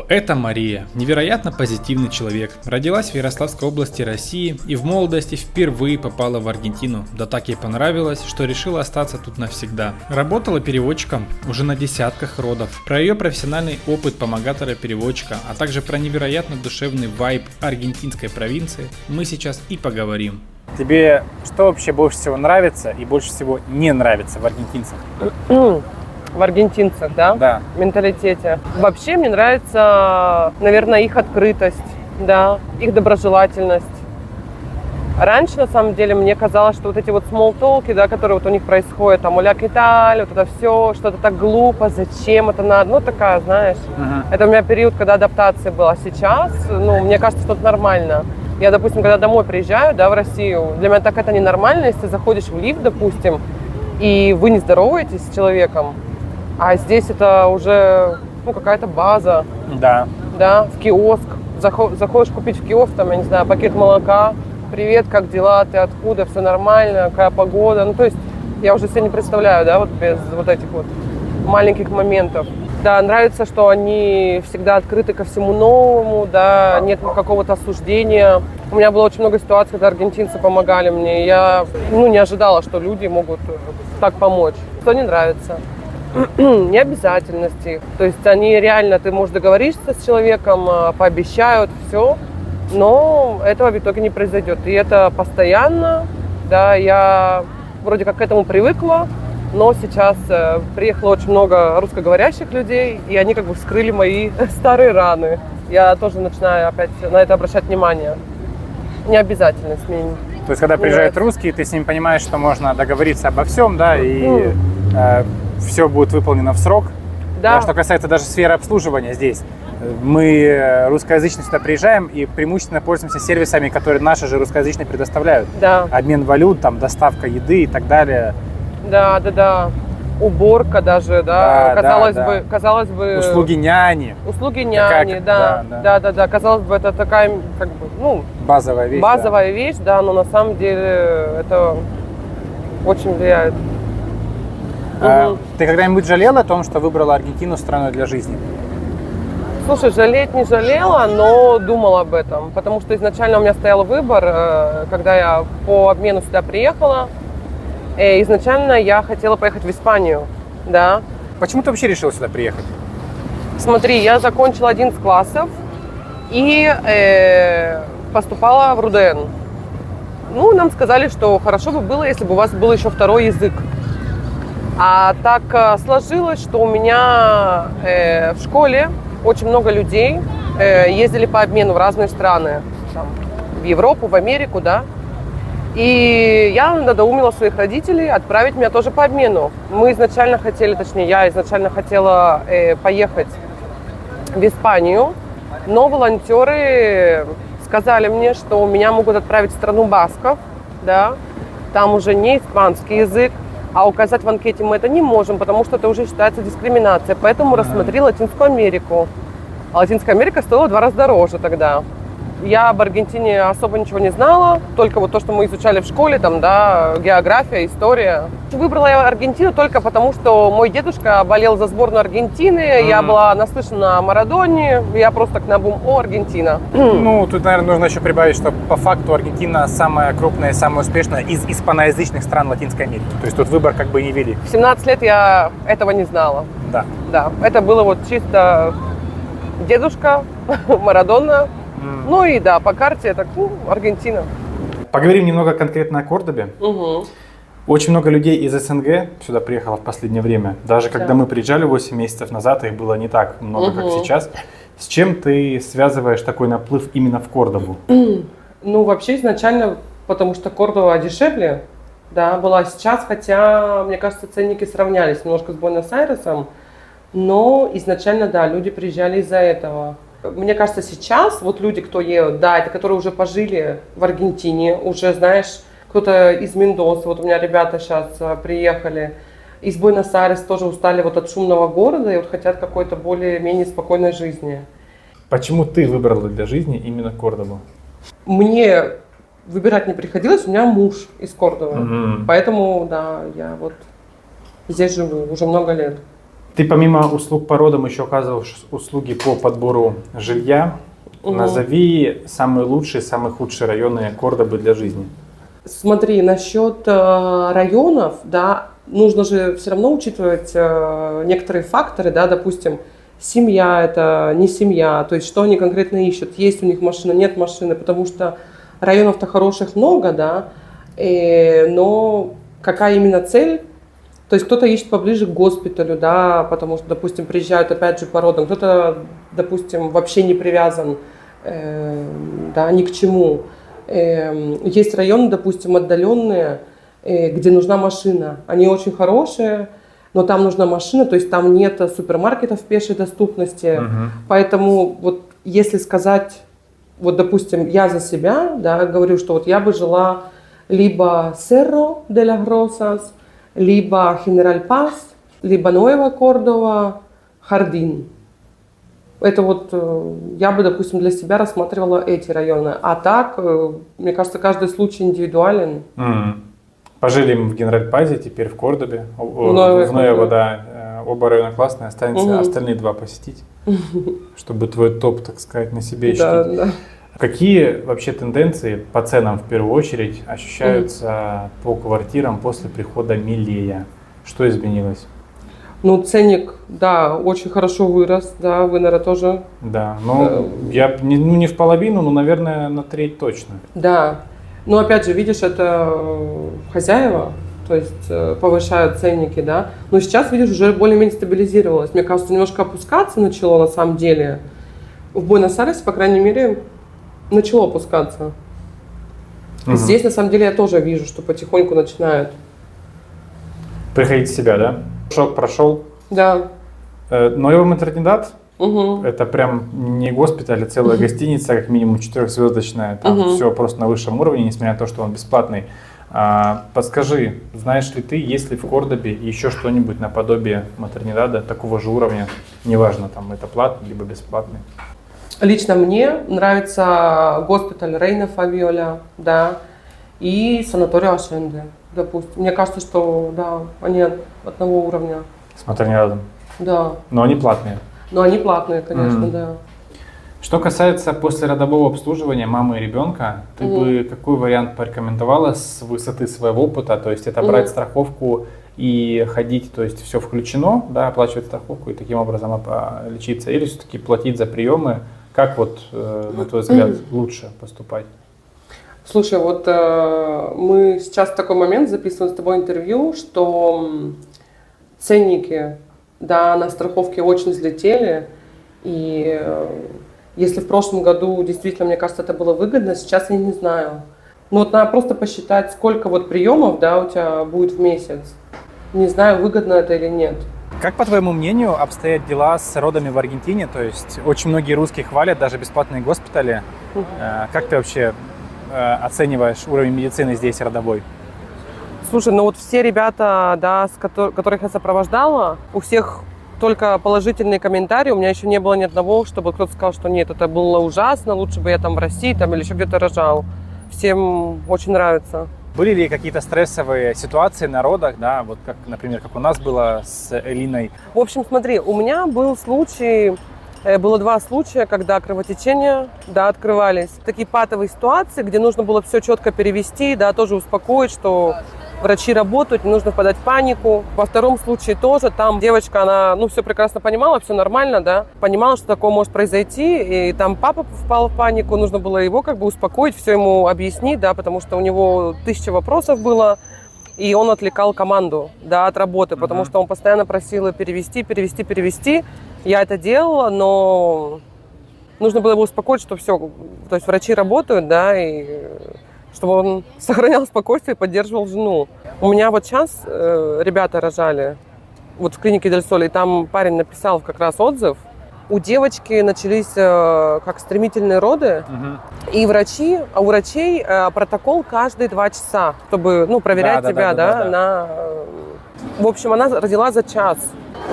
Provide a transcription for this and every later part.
Это Мария, невероятно позитивный человек. Родилась в Ярославской области России и в молодости впервые попала в Аргентину. Да так ей понравилось, что решила остаться тут навсегда. Работала переводчиком уже на десятках родов. Про ее профессиональный опыт помогатора-переводчика, а также про невероятно душевный вайб аргентинской провинции мы сейчас и поговорим. Тебе что вообще больше всего нравится и больше всего не нравится в аргентинцах? В аргентинцах, да? Да. В менталитете. Вообще мне нравится, наверное, их открытость, да, их доброжелательность. Раньше, на самом деле, мне казалось, что вот эти вот смолтолки, да, которые вот у них происходят, там, уля киталь, вот это все, что-то так глупо, зачем это надо, ну, такая, знаешь. Это у меня период, когда адаптация была. Сейчас, ну, мне кажется, что это нормально. Я, допустим, когда домой приезжаю, да, в Россию, для меня так это ненормально, если ты заходишь в лифт, допустим, и вы не здороваетесь с человеком, а здесь это уже, ну, какая-то база. Да. Да, в киоск. Заходишь купить в киоск, там, я не знаю, пакет молока. Привет, как дела, ты откуда, все нормально, какая погода. Ну, то есть я уже себе не представляю, да, вот без вот этих вот маленьких моментов. Да, нравится, что они всегда открыты ко всему новому, да, нет какого-то осуждения. У меня было очень много ситуаций, когда аргентинцы помогали мне. Я, ну, не ожидала, что люди могут так помочь. Что не нравится? Необязательности. То есть они реально, ты можешь договориться с человеком, пообещают, все, но этого в итоге не произойдет. И это постоянно, да, я вроде как к этому привыкла, но сейчас приехало очень много русскоговорящих людей, и они как бы вскрыли мои старые раны. Я тоже начинаю опять на это обращать внимание. Необязательность мне. То есть, когда приезжают русские, ты с ними понимаешь, что можно договориться обо всем, да, и все будет выполнено в срок. Да. Что касается даже сферы обслуживания здесь, мы русскоязычные сюда приезжаем и преимущественно пользуемся сервисами, которые наши же русскоязычные предоставляют. Да. Обмен валют, там, доставка еды и так далее. Да. Уборка даже, да. Казалось бы. Услуги няни. Услуги няни, да. Казалось бы, это такая, как бы, ну, базовая вещь. Базовая вещь, да, но на самом деле это очень влияет. Ты когда-нибудь жалела о том, что выбрала Аргентину страной для жизни? Слушай, жалеть не жалела, но думала об этом, потому что изначально у меня стоял выбор, когда я по обмену сюда приехала. Изначально я хотела поехать в Испанию, да. Почему ты вообще решила сюда приехать? Смотри, я закончила 11 классов и поступала в РУДН. Ну, нам сказали, что хорошо бы было, если бы у вас был еще второй язык. А так сложилось, что у меня в школе очень много людей ездили по обмену в разные страны, там, в Европу, в Америку, да. И я надоумила своих родителей отправить меня тоже по обмену. Мы изначально хотели, точнее, я изначально хотела поехать в Испанию, но волонтеры сказали мне, что меня могут отправить в страну басков, да, там уже не испанский язык, а указать в анкете мы это не можем, потому что это уже считается дискриминацией. Поэтому рассмотрели Латинскую Америку. А Латинская Америка стоила в 2 раза дороже тогда. Я об Аргентине особо ничего не знала, только вот то, что мы изучали в школе, там, да, география, история. Выбрала я Аргентину только потому, что мой дедушка болел за сборную Аргентины, я была наслышана о Марадоне, я просто так наобум: о, Аргентина. Ну, тут, наверное, нужно еще прибавить, что по факту Аргентина самая крупная и самая успешная из испаноязычных стран Латинской Америки. То есть тут выбор как бы не вели. В 17 лет я этого не знала. Да. Да, это было вот чисто дедушка, Марадона. Ну и да, по карте это Аргентина. Поговорим немного конкретно о Кордобе. Угу. Очень много людей из СНГ сюда приехало в последнее время. Даже когда мы приезжали 8 месяцев назад, их было не так много, как сейчас. С чем ты связываешь такой наплыв именно в Кордобу? Ну, вообще изначально, потому что Кордова дешевле, да, была сейчас, хотя, мне кажется, ценники сравнялись немножко с Буэнос-Айресом, но изначально, да, люди приезжали из-за этого. Мне кажется, сейчас вот люди, кто едут, да, это которые уже пожили в Аргентине, уже, знаешь, кто-то из Мендосы, вот у меня ребята сейчас приехали, из Буэнос-Айреса тоже устали вот от шумного города и вот хотят какой-то более-менее спокойной жизни. Почему ты выбрала для жизни именно Кордобу? Мне выбирать не приходилось, у меня муж из Кордовы, поэтому, да, я вот здесь живу уже много лет. Ты помимо услуг по родам еще оказываешь услуги по подбору жилья. Назови самые лучшие, самые худшие районы Кордобы для жизни. Смотри, насчет районов, да, нужно же все равно учитывать некоторые факторы, да, допустим, семья это не семья, то есть что они конкретно ищут, есть у них машина, нет машины, потому что районов-то хороших много, да, но какая именно цель? То есть кто-то ищет поближе к госпиталю, да, потому что, допустим, приезжают опять же по родам, кто-то, допустим, вообще не привязан, да, ни к чему. Есть районы, допустим, отдаленные, где нужна машина. Они очень хорошие, но там нужна машина, то есть там нет супермаркетов пешей доступности. Поэтому вот если сказать, вот, допустим, я за себя, да, говорю, что вот я бы жила либо Cerro de las Rosas, либо General Paz, либо Nueva Córdoba, Jardín. Это вот я бы, допустим, для себя рассматривала эти районы. А так, мне кажется, каждый случай индивидуален. Пожили мы в Генераль-Пазе, теперь в Кордобе. В Нуэво, да. Оба района классные, останется остальные два посетить, чтобы твой топ, так сказать, на себе ощутить. Да. Какие вообще тенденции по ценам в первую очередь ощущаются по квартирам после прихода Милея? Что изменилось? Ну, ценник, да, очень хорошо вырос, да, вы, наверное, тоже. Да, ну, я не в половину, но, наверное, на треть точно. Да, но опять же, видишь, это хозяева, то есть повышают ценники, да. Но сейчас, видишь, уже более-менее стабилизировалось. Мне кажется, немножко опускаться начало на самом деле. В Буэнос-Айресе, по крайней мере, начало опускаться. Здесь, на самом деле, я тоже вижу, что потихоньку начинают. Приходить в себя, да? Шок прошел. Да. Нуэво Матернидад, это прям не госпиталь, а целая гостиница, как минимум 4-звездочная. Там все просто на высшем уровне, несмотря на то, что он бесплатный. Подскажи, знаешь ли ты, есть ли в Кордобе еще что-нибудь наподобие Матернидада такого же уровня? Неважно, там это платный либо бесплатный. Лично мне нравится госпиталь Рейна Фавиоля, да, и санаторий Ашенде, допустим. Мне кажется, что, да, они одного уровня. С Матернидадом? Да. Но они платные? Но они платные, конечно, да. Что касается послеродового обслуживания мамы и ребенка, ты бы какой вариант порекомендовала с высоты своего опыта? То есть это брать страховку и ходить, то есть все включено, да, оплачивать страховку и таким образом лечиться, или все-таки платить за приемы? Как вот, на твой взгляд, лучше поступать? Слушай, вот мы сейчас в такой момент записываем с тобой интервью, что ценники, да, на страховке очень взлетели, и если в прошлом году действительно, мне кажется, это было выгодно, сейчас я не знаю. Ну вот надо просто посчитать, сколько вот приемов, да, у тебя будет в месяц. Не знаю, выгодно это или нет. Как, по твоему мнению, обстоят дела с родами в Аргентине? То есть очень многие русские хвалят даже бесплатные госпитали. Как ты вообще оцениваешь уровень медицины здесь родовой? Слушай, ну вот все ребята, да, которых я сопровождала, у всех только положительные комментарии. У меня еще не было ни одного, чтобы кто-то сказал, что нет, это было ужасно, лучше бы я там в России там, или еще где-то рожал. Всем очень нравится. Были ли какие-то стрессовые ситуации на родах, да, вот как, например, как у нас было с Элиной? В общем, смотри, у меня было два случая, когда кровотечения, да, открывались. Такие патовые ситуации, где нужно было все четко перевести, да, тоже успокоить, что врачи работают, не нужно впадать в панику. Во втором случае тоже, там девочка, она, ну, все прекрасно понимала, все нормально, да, понимала, что такое может произойти, и там папа впал в панику, нужно было его как бы успокоить, все ему объяснить, да, потому что у него 1000 вопросов было, и он отвлекал команду, да, от работы, потому что он постоянно просил перевести. Я это делала, но нужно было его успокоить, что все, то есть врачи работают, да, и чтобы он сохранял спокойствие и поддерживал жену. У меня вот сейчас ребята рожали вот в клинике Дель Соль, и там парень написал как раз отзыв. У девочки начались как стремительные роды, и у врачей протокол каждые 2 часа, чтобы, ну, проверять тебя, да. В общем, она родила за час.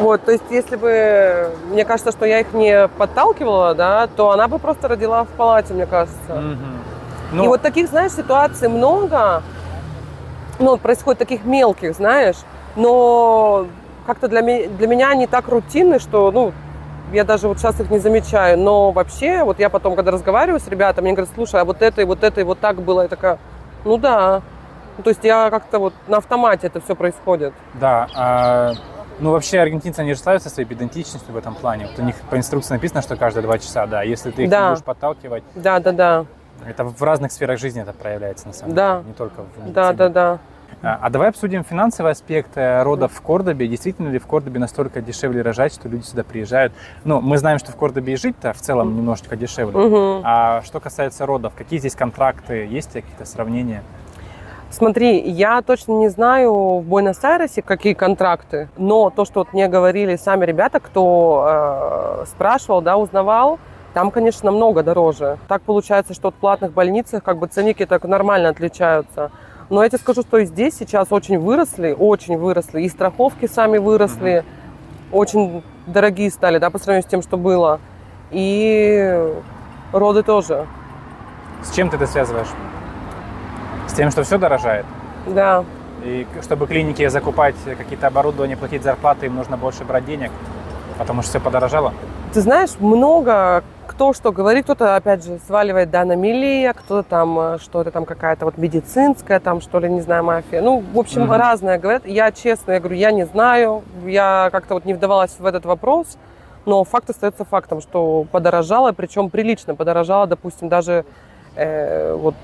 Вот, то есть, если бы, мне кажется, что я их не подталкивала, да, то она бы просто родила в палате, мне кажется. И вот таких, знаешь, ситуаций много, ну, происходит таких мелких, знаешь, но как-то для меня они так рутинны, что, ну, я даже вот сейчас их не замечаю. Но вообще, вот я потом, когда разговариваю с ребятами, мне говорят, слушай, а вот это, и вот это, и вот так было. Я такая, ну да. Ну, то есть я как-то вот на автомате это все происходит. Да, ну вообще аргентинцы, они же славятся своей педантичностью в этом плане. Вот у них по инструкции написано, что каждые 2 часа, да. Если ты их не будешь подталкивать. Да. Это в разных сферах жизни это проявляется, на самом деле, не только в медицине. Да. А давай обсудим финансовый аспект родов в Кордобе. Действительно ли в Кордобе настолько дешевле рожать, что люди сюда приезжают? Ну, мы знаем, что в Кордобе и жить-то в целом немножечко дешевле. А что касается родов, какие здесь контракты? Есть ли какие-то сравнения? Смотри, я точно не знаю в Буэнос-Айресе, какие контракты, но то, что вот мне говорили сами ребята, кто спрашивал, да, узнавал, там, конечно, намного дороже. Так получается, что в платных больницах как бы ценники так нормально отличаются. Но я тебе скажу, что и здесь сейчас очень выросли, и страховки сами выросли, очень дорогие стали, да, по сравнению с тем, что было, и роды тоже. С чем ты это связываешь? С тем, что все дорожает? Да. И чтобы клинике закупать какие-то оборудования, платить зарплаты, им нужно больше брать денег, потому что все подорожало? Ты знаешь, много кто что говорит, кто-то, опять же, сваливает, да, на милия, кто-то там, что это там какая-то вот медицинская, там, что ли, не знаю, мафия. Ну, в общем, разное говорят. Я честно, я говорю, я не знаю, я как-то вот не вдавалась в этот вопрос, но факт остается фактом, что подорожало, причем прилично подорожало, допустим, даже вот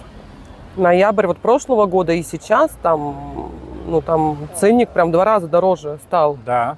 ноябрь вот прошлого года и сейчас там, ну, там ценник прям в 2 раза дороже стал. Да.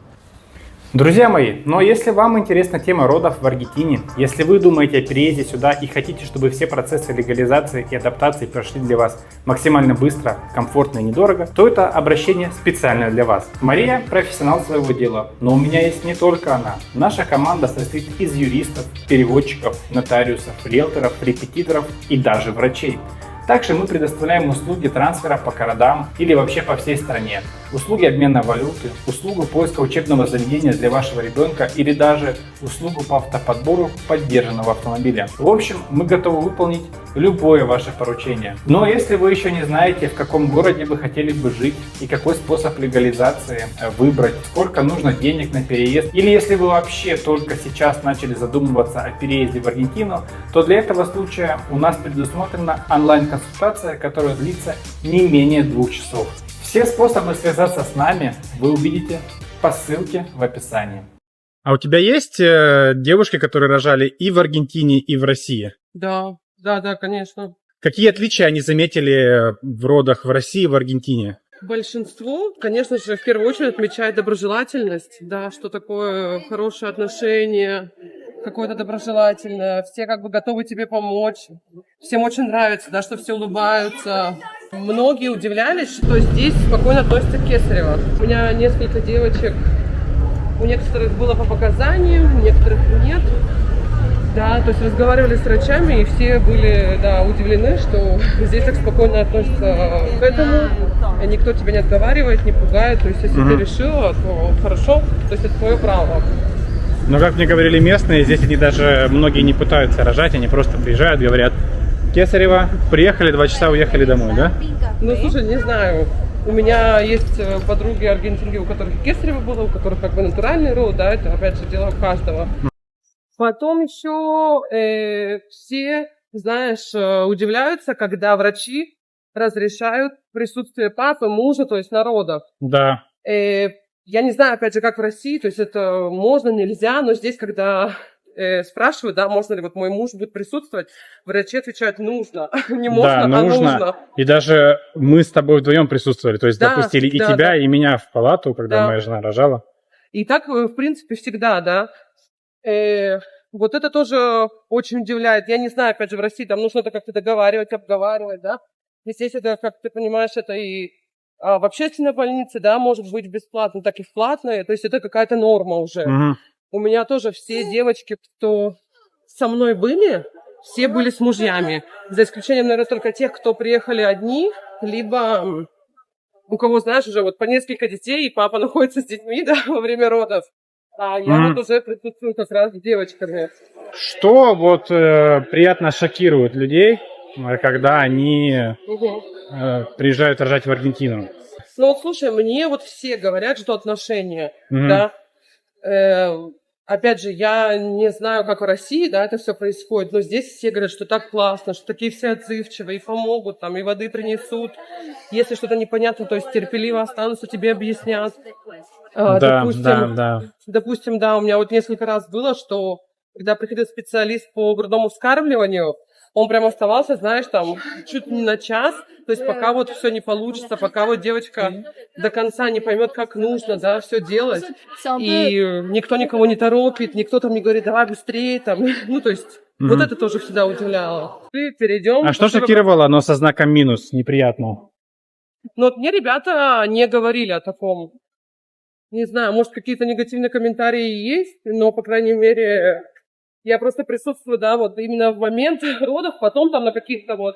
Друзья мои, но если вам интересна тема родов в Аргентине, если вы думаете о переезде сюда и хотите, чтобы все процессы легализации и адаптации прошли для вас максимально быстро, комфортно и недорого, то это обращение специально для вас. Мария – профессионал своего дела, но у меня есть не только она. Наша команда состоит из юристов, переводчиков, нотариусов, риэлторов, репетиторов и даже врачей. Также мы предоставляем услуги трансфера по городам или вообще по всей стране, услуги обмена валюты, услугу поиска учебного заведения для вашего ребенка или даже услугу по автоподбору поддержанного автомобиля. В общем, мы готовы выполнить любое ваше поручение. Но если вы еще не знаете, в каком городе вы хотели бы жить и какой способ легализации выбрать, сколько нужно денег на переезд, или если вы вообще только сейчас начали задумываться о переезде в Аргентину, то для этого случая у нас предусмотрена онлайн-консультация, которая длится не менее 2 часов. Все способы связаться с нами вы увидите по ссылке в описании. А у тебя есть девушки, которые рожали и в Аргентине, и в России? Да, конечно. Какие отличия они заметили в родах в России и в Аргентине? Большинство, конечно же, в первую очередь отмечает доброжелательность, да, что такое хорошее отношение, какое-то доброжелательное, все как бы готовы тебе помочь, всем очень нравится, да, что все улыбаются. Многие удивлялись, что здесь спокойно относятся к кесарево. У меня несколько девочек, у некоторых было по показаниям, у некоторых нет. Да, то есть разговаривали с врачами, и все были, да, удивлены, что здесь так спокойно относятся к этому. И никто тебя не отговаривает, не пугает. То есть если ты решила, то хорошо, то есть это твое право. Но, как мне говорили местные, здесь они даже, многие не пытаются рожать, они просто приезжают, говорят, кесарево, приехали, 2 часа, уехали домой, да? Ну, слушай, не знаю. У меня есть подруги аргентинки, у которых кесарево было, у которых как бы натуральный род, да, это опять же дело каждого. Потом еще все, знаешь, удивляются, когда врачи разрешают присутствие папы, мужа, то есть на родах. Да. Я не знаю, опять же, как в России, то есть это можно, нельзя, но здесь, когда спрашивают, да, можно ли вот мой муж будет присутствовать, врачи отвечают, нужно, не можно, да, а нужно. И даже мы с тобой вдвоем присутствовали, то есть да, допустили и тебя, и меня в палату, когда моя жена рожала. И так, в принципе, всегда, да. Вот это тоже очень удивляет. Я не знаю, опять же, в России там нужно это как-то договаривать, обговаривать, да. Здесь это, как ты понимаешь, это и в общественной больнице, да, может быть бесплатно, так и в платной. То есть это какая-то норма уже. У меня тоже все девочки, кто со мной были, все были с мужьями. За исключением, наверное, только тех, кто приехали одни, либо у кого, знаешь, уже вот по несколько детей, и папа находится с детьми, да, во время родов. А я вот уже присутствую как раз с девочками. Что вот приятно шокирует людей, когда они приезжают рожать в Аргентину? Ну вот слушай, мне вот все говорят, что отношения, да. Опять же, я не знаю, как в России, да, это все происходит, но здесь все говорят, что так классно, что такие все отзывчивые, и помогут, там, и воды принесут. Если что-то непонятно, то есть терпеливо останутся, тебе объяснят. Допустим, да, у меня вот несколько раз было, что когда приходил специалист по грудному вскармливанию, он прям оставался, знаешь, там, чуть не на час, то есть пока вот все не получится, пока вот девочка до конца не поймет, как нужно, да, все делать, и никто никого не торопит, никто там не говорит, давай быстрее, там, ну, то есть, вот это тоже всегда удивляло. И перейдем. А что шокировало, но со знаком минус, неприятно? Ну, вот мне ребята не говорили о таком. Не знаю, может, какие-то негативные комментарии есть, но, по крайней мере, я просто присутствую, да, вот именно в момент родов, потом там на каких-то вот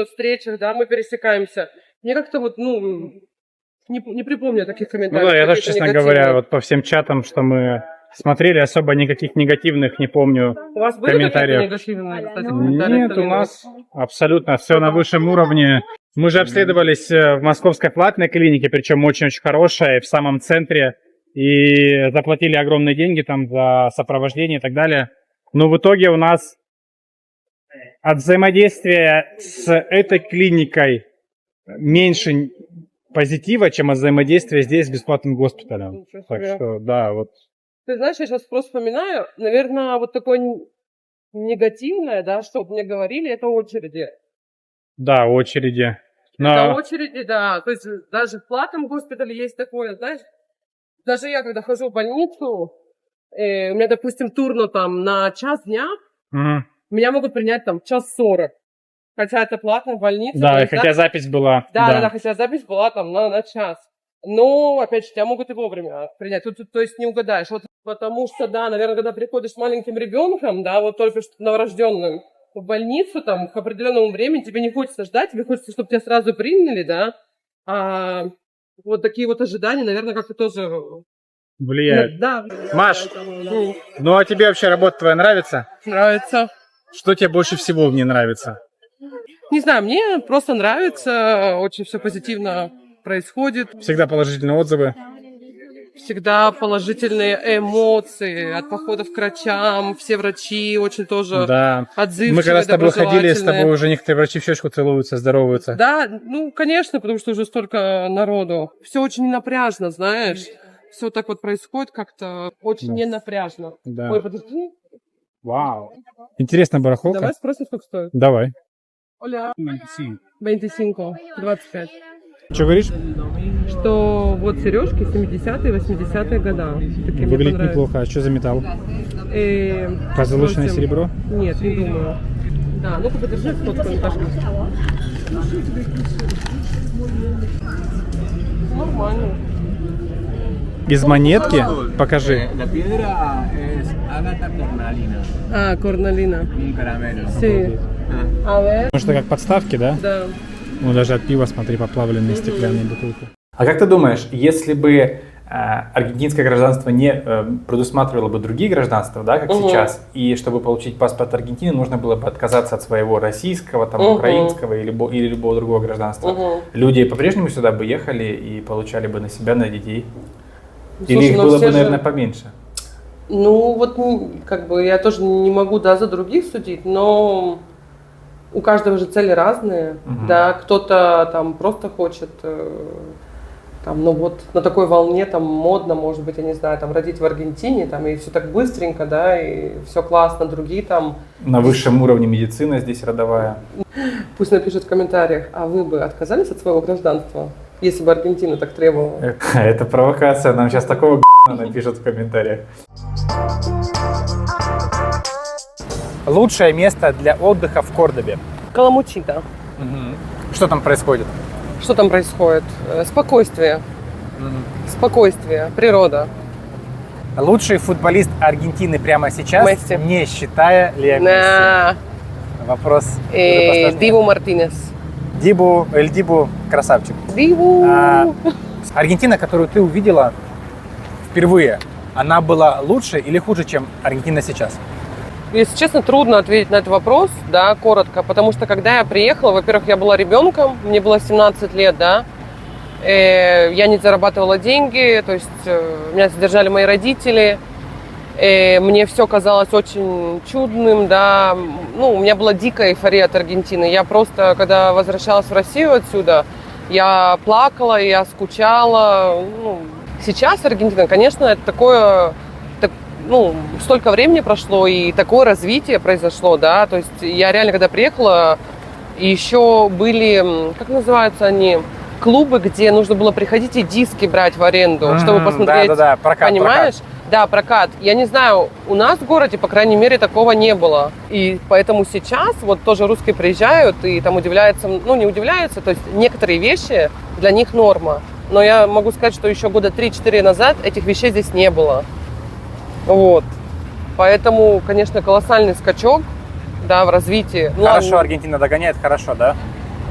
встречах, да, мы пересекаемся. Мне как-то вот, ну, не припомню таких комментариев. Ну да, я тоже, честно говоря, вот по всем чатам, что мы смотрели, особо никаких негативных не помню у вас были комментариев. Негативные, кстати, комментарии? Нет, у нас абсолютно все на высшем уровне. Мы же обследовались в московской платной клинике, причем очень-очень хорошая, в самом центре. И заплатили огромные деньги там за сопровождение и так далее. Но в итоге у нас от взаимодействия с этой клиникой меньше позитива, чем от взаимодействия здесь с бесплатным госпиталем. Так что, да, вот. Ты знаешь, я сейчас просто вспоминаю, наверное, вот такое негативное, да, что мне говорили, это очереди. Да, очереди. Но... Это очереди, да. То есть даже в платном госпитале есть такое, знаешь. Даже я, когда хожу в больницу, у меня, допустим, турно там на час дня, меня могут принять там 1:40. Хотя это платная больница. Да, и хотя запись была. Да, хотя запись была там на час. Но, опять же, тебя могут и вовремя принять. Тут, то есть, не угадаешь. Вот потому что, да, наверное, когда приходишь с маленьким ребенком, да, вот только что новорожденным в больницу, там, к определенному времени, тебе не хочется ждать, тебе хочется, чтобы тебя сразу приняли, да. А вот такие вот ожидания, наверное, как-то тоже влияют. Да. Маш, ну а тебе вообще работа твоя нравится? Нравится. Что тебе больше всего в ней нравится? Не знаю, мне просто нравится, очень все позитивно происходит. Всегда положительные отзывы. Всегда положительные эмоции от походов к врачам. Все врачи очень тоже отзывчивые. Мы когда с тобой ходили, с тобой уже некоторые врачи в щечку целуются, здороваются. Да, ну, конечно, потому что уже столько народу. Все очень ненапряжно, знаешь. Все так вот происходит как-то очень ненапряжно. Да. Ой, подожди. Вау. Интересная барахолка. Давай спросим, сколько стоит. Давай. Оля. 25. Что говоришь? Что вот сережки 70-е, 80-е года. Выглядит неплохо. А что за металл? Позолоченное серебро? Нет, не думаю. Да, ну-ка подержи фотку, Наташка. Нормально. Из монетки? Покажи. А, корналина. Sí. Может, это как подставки, да? Да. Ну, даже от пива, смотри, поплавленные стеклянные бутылки. А как ты думаешь, если бы аргентинское гражданство не предусматривало бы другие гражданства, да, как сейчас, и чтобы получить паспорт Аргентины, нужно было бы отказаться от своего российского, там, украинского или любого другого гражданства, люди по-прежнему сюда бы ехали и получали бы на себя, на детей? Слушай, или их было бы, наверное, поменьше? Ну, вот, как бы, я тоже не могу, да, за других судить, но у каждого же цели разные, да, кто-то там просто хочет, там, ну вот на такой волне там модно, может быть, я не знаю, там родить в Аргентине, там, и все так быстренько, да, и все классно, другие там... На высшем уровне медицина здесь родовая. Пусть напишут в комментариях, а вы бы отказались от своего гражданства, если бы Аргентина так требовала? Это провокация, нам сейчас такого напишут в комментариях. Лучшее место для отдыха в Кордобе? Каламучита. Что там происходит? Что там происходит? Спокойствие. Спокойствие, природа. Лучший футболист Аргентины прямо сейчас, Месси. не считая Лео Месси. Вопрос. Дибу Мартинес. Эль Дибу красавчик. Дибу. Аргентина, которую ты увидела впервые, она была лучше или хуже, чем Аргентина сейчас? Если честно, трудно ответить на этот вопрос, да, коротко, потому что когда я приехала, во-первых, я была ребенком, мне было 17 лет, да, я не зарабатывала деньги, то есть меня содержали мои родители, мне все казалось очень чудным, да, ну, у меня была дикая эйфория от Аргентины, я просто, когда возвращалась в Россию отсюда, я плакала, я скучала, ну, сейчас Аргентина, конечно, это такое... Ну, столько времени прошло, и такое развитие произошло, да, то есть я реально, когда приехала, еще были, как называются они, клубы, где нужно было приходить и диски брать в аренду, чтобы посмотреть, прокат, понимаешь? Прокат. Да, прокат. Я не знаю, у нас в городе, по крайней мере, такого не было, и поэтому сейчас вот тоже русские приезжают и там удивляются, ну, не удивляются, то есть некоторые вещи для них норма, но я могу сказать, что еще года 3-4 назад этих вещей здесь не было. Вот. Поэтому, конечно, колоссальный скачок, да, в развитии. Хорошо, Аргентина догоняет, хорошо, да?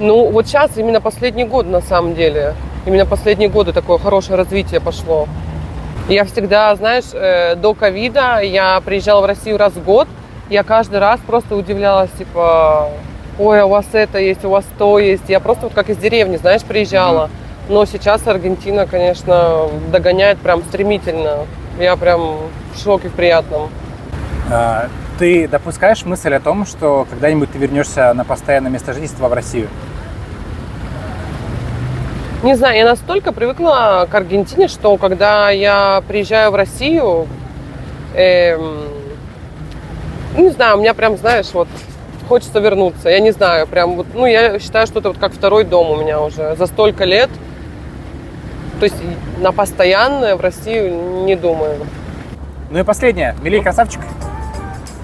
Ну, вот сейчас именно последний год, на самом деле. Именно последние годы такое хорошее развитие пошло. Я всегда, знаешь, до ковида я приезжала в Россию раз в год. Я каждый раз просто удивлялась, типа, ой, у вас это есть, у вас то есть. Я просто вот как из деревни, знаешь, приезжала. Но сейчас Аргентина, конечно, догоняет прям стремительно. Я прям в шоке приятном. Ты допускаешь мысль о том, что когда-нибудь ты вернешься на постоянное место жительства в Россию? Не знаю, я настолько привыкла к Аргентине, что когда я приезжаю в Россию, не знаю, у меня прям, знаешь, вот хочется вернуться. Я не знаю, прям вот, ну, я считаю, что это вот как второй дом у меня уже за столько лет. То есть на постоянное в Россию не думаю. Ну и последнее. Милей, красавчик.